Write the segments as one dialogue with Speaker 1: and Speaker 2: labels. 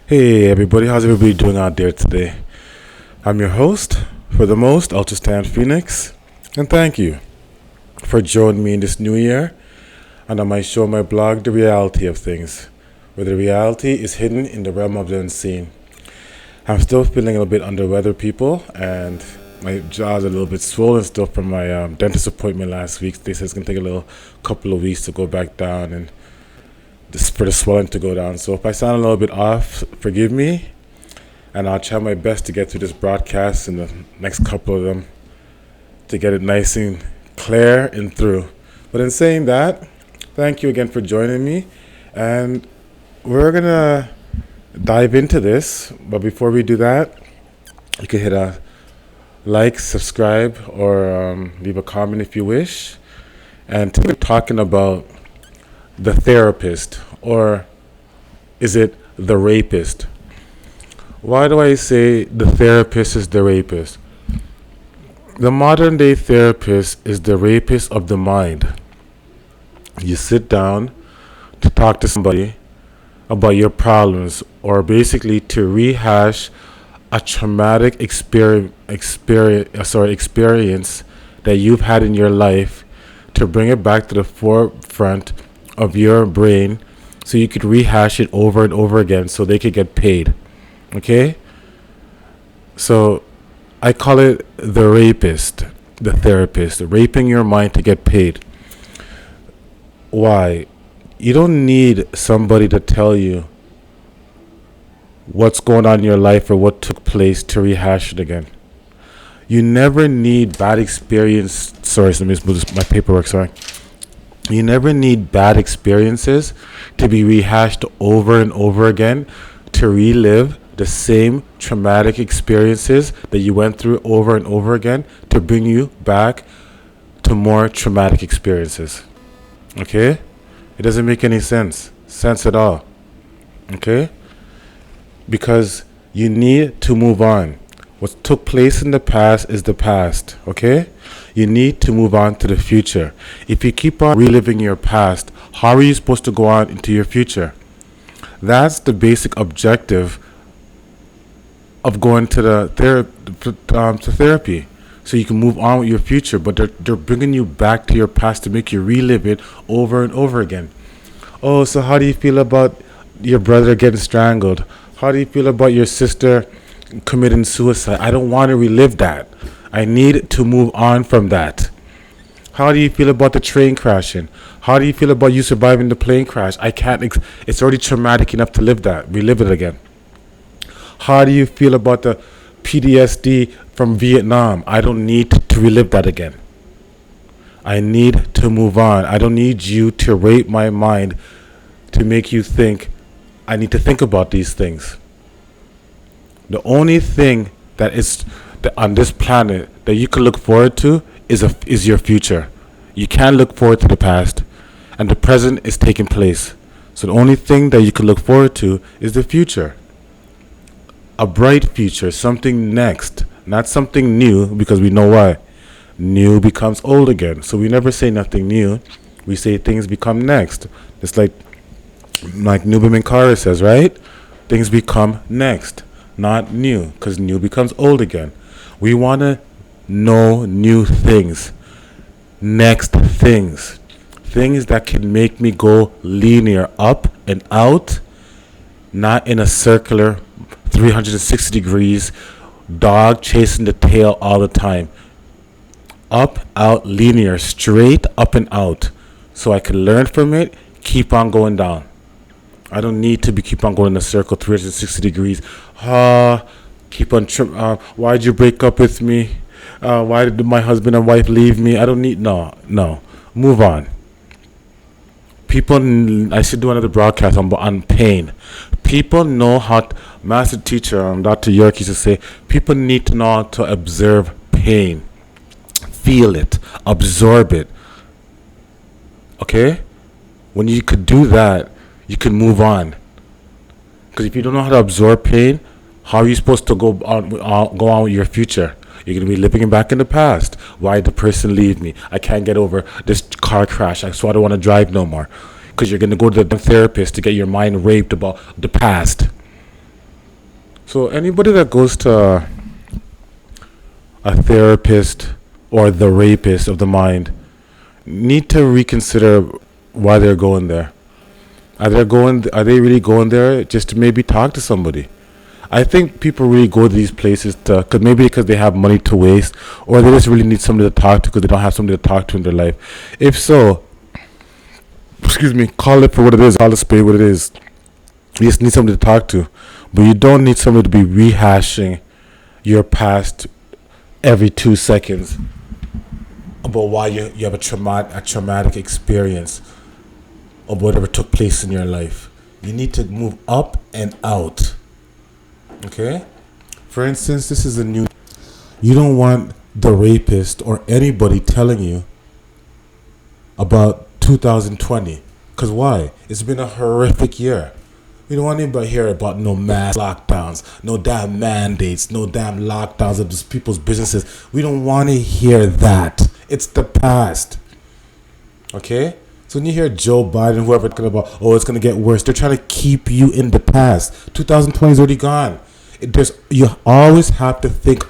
Speaker 1: Hey everybody, how's everybody doing out there today? I'm your host, for the most, Ultrastan Phoenix, and thank you for joining me in this new year and on my show, my blog, The Reality of Things, where the reality is hidden in the realm of the unseen. I'm still feeling a little bit under weather, people, and my jaw's a little bit swollen still from my dentist appointment last week. They said it's going to take a little couple of weeks to go back down and for the swelling to go down. So if I sound a little bit off, forgive me, and I'll try my best to get through this broadcast in the next couple of them to get it nice and clear and through. But in saying that, thank you again for joining me, and we're gonna dive into this. But before we do that, you can hit a like, subscribe, or leave a comment if you wish. And today we're talking about the therapist, or is it the rapist? Why do I say the therapist is the rapist? The modern day therapist is the rapist of the mind. You sit down to talk to somebody about your problems, or basically to rehash a traumatic experience that you've had in your life, to bring it back to the forefront of your brain so you could rehash it over and over again so they could get paid. Okay? So I call it the rapist, the therapist, raping your mind to get paid. Why? You don't need somebody to tell you what's going on in your life or what took place to rehash it again. You never need bad experience. Sorry, let me just move my paperwork, sorry. You never need bad experiences to be rehashed over and over again to relive the same traumatic experiences that you went through over and over again to bring you back to more traumatic experiences. Okay? It doesn't make any sense at all. Okay? Because you need to move on. What took place in the past is the past. Okay? You need to move on to the future. If you keep on reliving your past, how are you supposed to go on into your future? That's the basic objective of going to the to therapy, so you can move on with your future. But they're bringing you back to your past to make you relive it over and over again. Oh, so how do you feel about your brother getting strangled? How do you feel about your sister committing suicide? I don't want to relive that. I need to move on from that. How do you feel about the train crashing? How do you feel about you surviving the plane crash? I can't. It's already traumatic enough to relive it again. How do you feel about the PTSD from Vietnam? I don't need to relive that again. I need to move on. I don't need you to rape my mind to make you think I need to think about these things. The only thing that is on this planet that you can look forward to is your future. You can't look forward to the past, and the present is taking place. So the only thing that you can look forward to is the future. A bright future, something next, not something new, because we know why. New becomes old again. So we never say nothing new. We say things become next. It's like Nuba Minkara says, right? Things become next, not new, because new becomes old again. We want to know new things, next things that can make me go linear up and out, not in a circular 360 degrees dog chasing the tail all the time. Up, out, linear, straight up and out, so I can learn from it, keep on going down. I don't need to keep on going in a circle 360 degrees. Keep on why'd you break up with me? Why did my husband and wife leave me? I don't need no. Move on. People, I should do another broadcast on pain. People know how. Master teacher Dr. York used to say, people need to know how to observe pain, feel it, absorb it. Okay? When you could do that, you can move on. Because if you don't know how to absorb pain, how are you supposed to go on with your future? You're going to be living back in the past. Why did the person leave me? I can't get over this car crash, so I don't want to drive no more. Because you're going to go to the therapist to get your mind raped about the past. So anybody that goes to a therapist or the rapist of the mind need to reconsider why they're going there. Are they really going there just to maybe talk to somebody? I think people really go to these places to, cause maybe because they have money to waste, or they just really need somebody to talk to because they don't have somebody to talk to in their life. If so, excuse me, call it for what it is. Call it spade what it is. You just need somebody to talk to, but you don't need somebody to be rehashing your past every 2 seconds about why you have a traumatic experience of whatever took place in your life. You need to move up and out. Okay? For instance, this is a new. You don't want the rapist or anybody telling you about 2020. Because why? It's been a horrific year. We don't want anybody to hear about no mass lockdowns, no damn mandates, no damn lockdowns of just people's businesses. We don't want to hear that. It's the past. Okay? So when you hear Joe Biden, whoever, talking about, oh, it's going to get worse, they're trying to keep you in the past. 2020 is already gone. You always have to think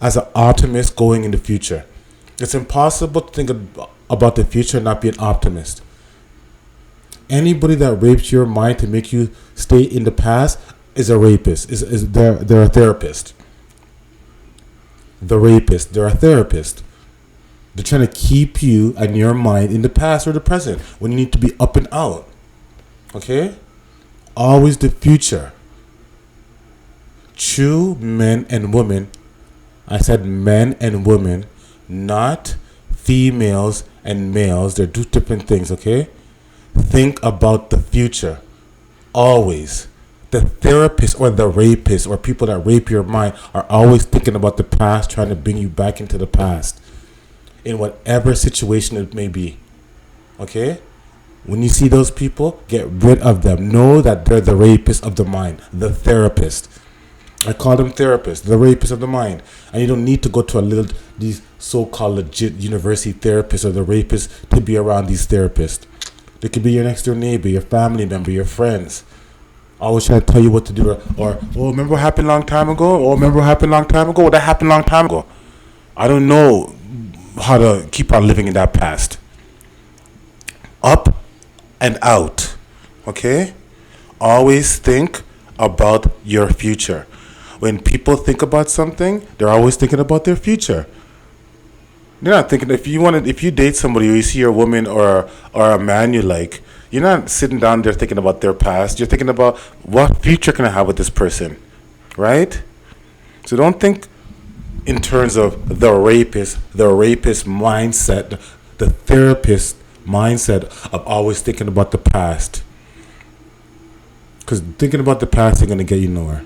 Speaker 1: as an optimist going in the future. It's impossible to think about the future and not be an optimist. Anybody that rapes your mind to make you stay in the past is a rapist. They're a therapist. The rapist, they're a therapist. They're trying to keep you and your mind in the past or the present when you need to be up and out. Okay? Always the future. True men and women, I said men and women, not females and males. They're two different things, okay? Think about the future. Always. The therapist or the rapist or people that rape your mind are always thinking about the past, trying to bring you back into the past. In whatever situation it may be. Okay? When you see those people, get rid of them. Know that they're the rapist of the mind. The therapist. I call them therapists, the rapist of the mind. And you don't need to go to these so-called legit university therapists or the rapists to be around these therapists. They could be your next door neighbor, your family member, your friends. Always trying to tell you what to do. Or oh, remember what happened a long time ago? Oh, remember what happened a long time ago? Well, that happened a long time ago. I don't know how to keep on living in that past. Up and out. Okay? Always think about your future. When people think about something, they're always thinking about their future. They're not thinking if you date somebody or you see a woman or a man you like, you're not sitting down there thinking about their past. You're thinking about what future can I have with this person, right? So don't think in terms of the rapist mindset, the therapist mindset of always thinking about the past. Because thinking about the past ain't going to get you nowhere.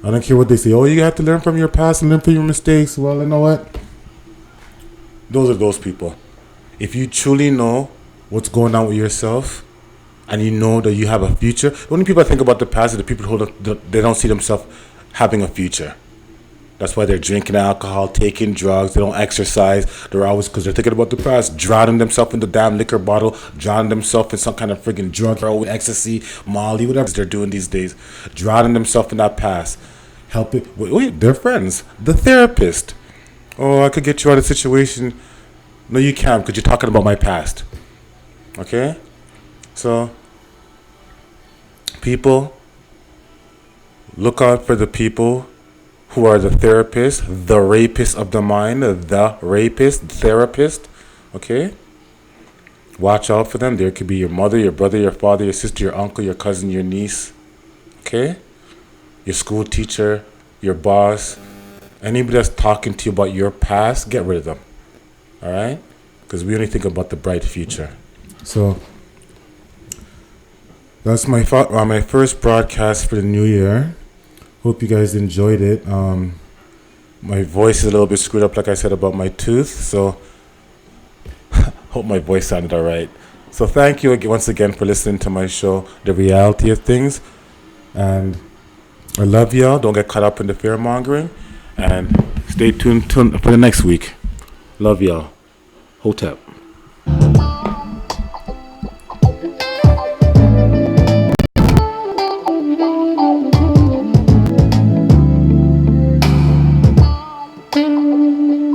Speaker 1: I don't care what they say. Oh, you have to learn from your past and learn from your mistakes. Well, you know what? Those are those people. If you truly know what's going on with yourself and you know that you have a future, the only people that think about the past are the people who they don't see themselves having a future. That's why they're drinking alcohol, taking drugs, they don't exercise. They're always, because they're thinking about the past, drowning themselves in the damn liquor bottle, drowning themselves in some kind of friggin' drug, heroin, ecstasy, Molly, whatever they're doing these days. Drowning themselves in that past. Wait, they're friends. The therapist. Oh, I could get you out of the situation. No, you can't, because you're talking about my past. Okay? So, people, look out for the people who are the therapist, the rapist of the mind, the rapist, therapist, okay? Watch out for them. There could be your mother, your brother, your father, your sister, your uncle, your cousin, your niece, okay? Your school teacher, your boss, anybody that's talking to you about your past, get rid of them, all right? Because we only think about the bright future. So, that's my first broadcast for the new year. Hope you guys enjoyed it. My voice is a little bit screwed up, like I said, about my tooth. So, hope my voice sounded all right. So, thank you once again for listening to my show, The Reality of Things. And I love y'all. Don't get caught up in the fear mongering. And stay tuned for the next week. Love y'all. Hotep.